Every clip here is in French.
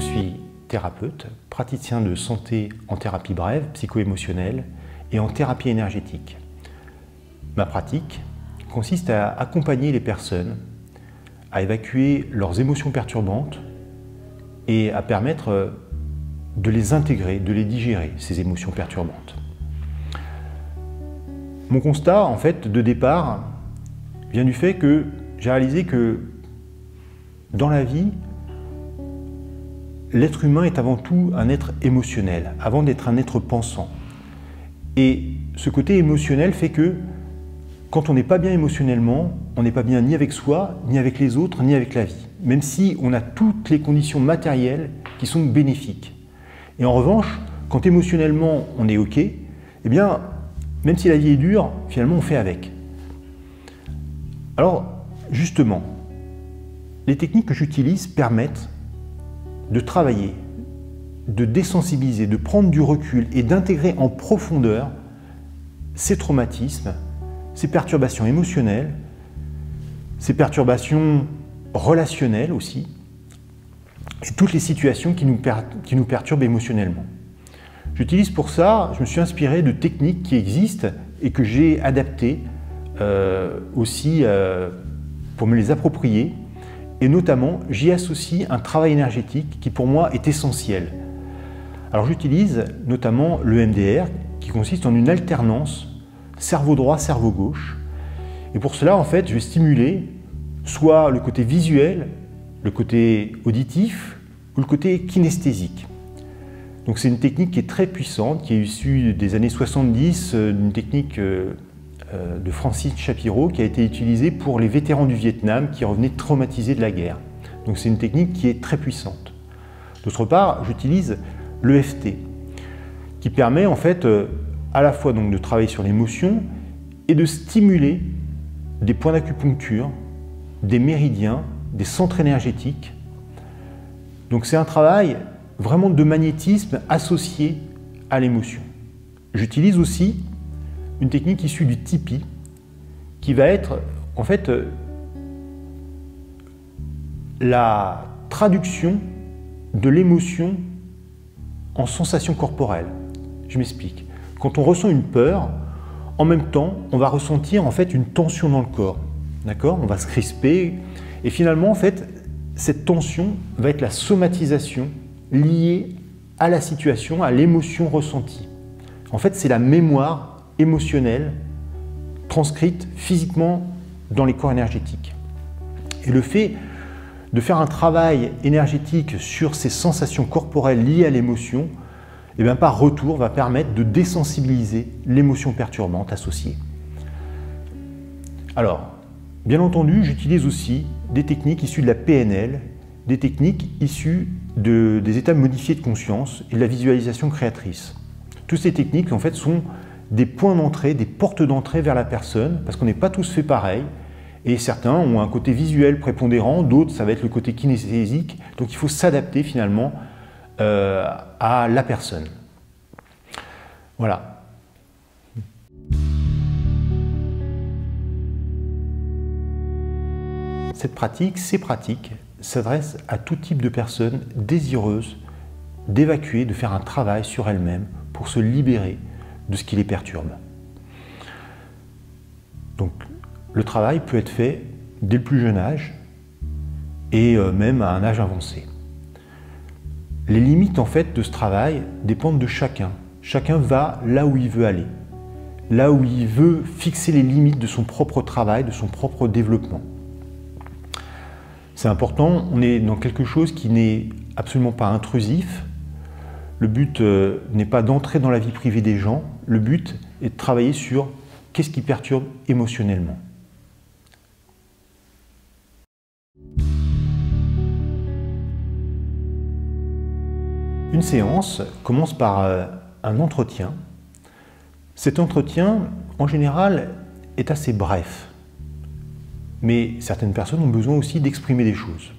suis thérapeute, praticien de santé en thérapie brève, psycho-émotionnelle et en thérapie énergétique. Ma pratique consiste à accompagner les personnes à évacuer leurs émotions perturbantes et à permettre de les intégrer, de les digérer, ces émotions perturbantes. Mon constat, en fait, de départ, vient du fait que j'ai réalisé que dans la vie, l'être humain est avant tout un être émotionnel, avant d'être un être pensant. Et ce côté émotionnel fait que quand on n'est pas bien émotionnellement, on n'est pas bien ni avec soi, ni avec les autres, ni avec la vie. Même si on a toutes les conditions matérielles qui sont bénéfiques. Et en revanche, quand émotionnellement on est OK, eh bien, même si la vie est dure, finalement on fait avec. Alors, justement, les techniques que j'utilise permettent de travailler, de désensibiliser, de prendre du recul et d'intégrer en profondeur ces traumatismes, ces perturbations émotionnelles, ces perturbations relationnelles aussi, et toutes les situations qui nous perturbent émotionnellement. J'utilise pour ça, je me suis inspiré de techniques qui existent et que j'ai adaptées aussi pour me les approprier. Et notamment, j'y associe un travail énergétique qui pour moi est essentiel. Alors j'utilise notamment le MDR qui consiste en une alternance cerveau droit, cerveau gauche. Et pour cela, en fait, je vais stimuler soit le côté visuel, le côté auditif ou le côté kinesthésique. Donc c'est une technique qui est très puissante, qui est issue des années 70, d'une technique de Francis Shapiro qui a été utilisée pour les vétérans du Vietnam qui revenaient traumatisés de la guerre. Donc c'est une technique qui est très puissante. D'autre part, j'utilise l'EFT qui permet en fait à la fois donc de travailler sur l'émotion et de stimuler des points d'acupuncture, des méridiens, des centres énergétiques. Donc c'est un travail vraiment de magnétisme associé à l'émotion. J'utilise aussi une technique issue du Tipi qui va être en fait la traduction de l'émotion en sensation corporelle. Je m'explique. Quand on ressent une peur, en même temps, on va ressentir en fait une tension dans le corps. D'accord ? On va se crisper et finalement en fait cette tension va être la somatisation liée à la situation, à l'émotion ressentie. En fait, c'est la mémoire émotionnelle transcrite physiquement dans les corps énergétiques. Et le fait de faire un travail énergétique sur ces sensations corporelles liées à l'émotion, et bien par retour va permettre de désensibiliser l'émotion perturbante associée. Alors, bien entendu, j'utilise aussi des techniques issues de la PNL, des techniques issues des états modifiés de conscience et de la visualisation créatrice. Toutes ces techniques en fait sont des points d'entrée, des portes d'entrée vers la personne, parce qu'on n'est pas tous fait pareil, et certains ont un côté visuel prépondérant, d'autres ça va être le côté kinesthésique, donc il faut s'adapter finalement à la personne. Voilà. Cette pratique, ces pratiques, s'adressent à tout type de personnes désireuses d'évacuer, de faire un travail sur elles-mêmes pour se libérer de ce qui les perturbe. Donc, le travail peut être fait dès le plus jeune âge et même à un âge avancé. Les limites en fait de ce travail dépendent de chacun. Chacun va là où il veut aller, là où il veut fixer les limites de son propre travail, de son propre développement. C'est important, on est dans quelque chose qui n'est absolument pas intrusif. Le but n'est pas d'entrer dans la vie privée des gens, le but est de travailler sur qu'est-ce qui perturbe émotionnellement. Une séance commence par un entretien. Cet entretien, en général, est assez bref. Mais certaines personnes ont besoin aussi d'exprimer des choses.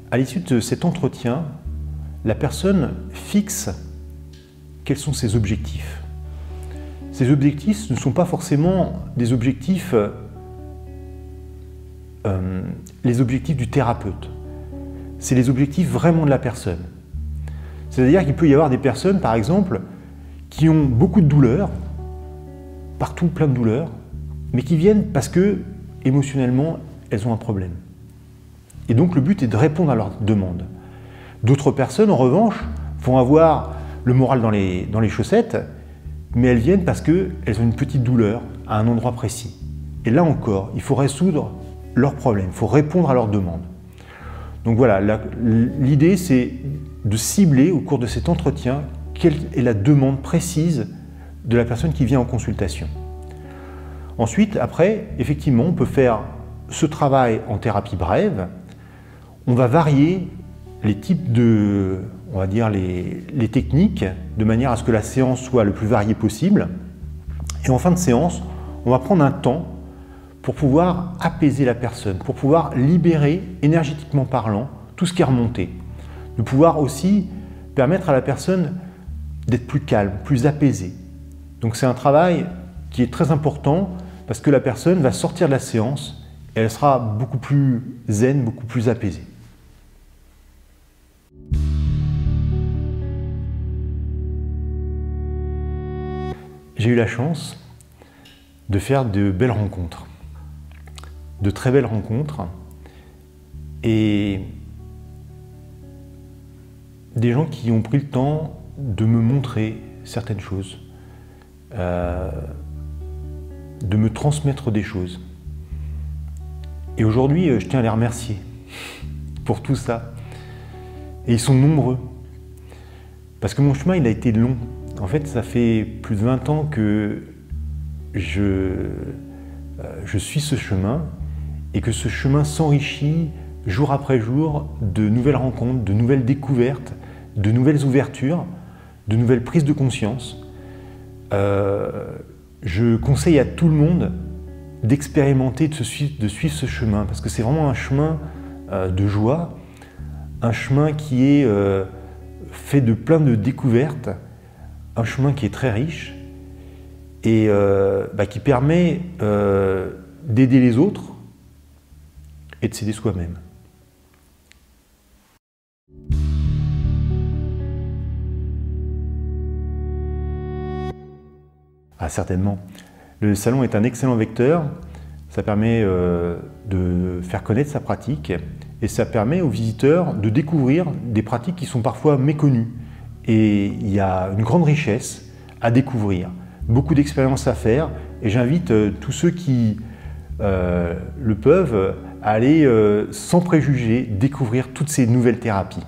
À l'issue de cet entretien, la personne fixe quels sont ses objectifs. Ces objectifs ne sont pas forcément des objectifs, les objectifs du thérapeute. c'est les objectifs vraiment de la personne. C'est-à-dire qu'il peut y avoir des personnes, par exemple, qui ont beaucoup de douleurs, partout plein de douleurs, mais qui viennent parce que, émotionnellement, elles ont un problème. Et donc le but est de répondre à leurs demandes. D'autres personnes, en revanche, vont avoir le moral dans les chaussettes, mais elles viennent parce qu'elles ont une petite douleur à un endroit précis. Et là encore, il faut résoudre leurs problèmes, il faut répondre à leurs demandes. Donc voilà, l'idée c'est de cibler au cours de cet entretien quelle est la demande précise de la personne qui vient en consultation. Ensuite, après, effectivement, on peut faire ce travail en thérapie brève. On va varier les types de, on va dire, les techniques, de manière à ce que la séance soit le plus variée possible. Et en fin de séance, on va prendre un temps pour pouvoir apaiser la personne, pour pouvoir libérer, énergétiquement parlant, tout ce qui est remonté. De pouvoir aussi permettre à la personne d'être plus calme, plus apaisée. Donc c'est un travail qui est très important parce que la personne va sortir de la séance et elle sera beaucoup plus zen, beaucoup plus apaisée. J'ai eu la chance de faire de belles rencontres, de très belles rencontres, et des gens qui ont pris le temps de me montrer certaines choses, de me transmettre des choses. Et aujourd'hui, je tiens à les remercier pour tout ça. Et ils sont nombreux, parce que mon chemin, il a été long. En fait, ça fait plus de 20 ans que je suis ce chemin et que ce chemin s'enrichit jour après jour de nouvelles rencontres, de nouvelles découvertes, de nouvelles ouvertures, de nouvelles prises de conscience. Je conseille à tout le monde d'expérimenter, de suivre ce chemin parce que c'est vraiment un chemin de joie, un chemin qui est fait de plein de découvertes, un chemin qui est très riche et qui permet d'aider les autres et de s'aider soi-même. Ah, certainement. Le salon est un excellent vecteur. Ça permet de faire connaître sa pratique et ça permet aux visiteurs de découvrir des pratiques qui sont parfois méconnues. Et il y a une grande richesse à découvrir, beaucoup d'expériences à faire et j'invite tous ceux qui le peuvent à aller sans préjugés découvrir toutes ces nouvelles thérapies.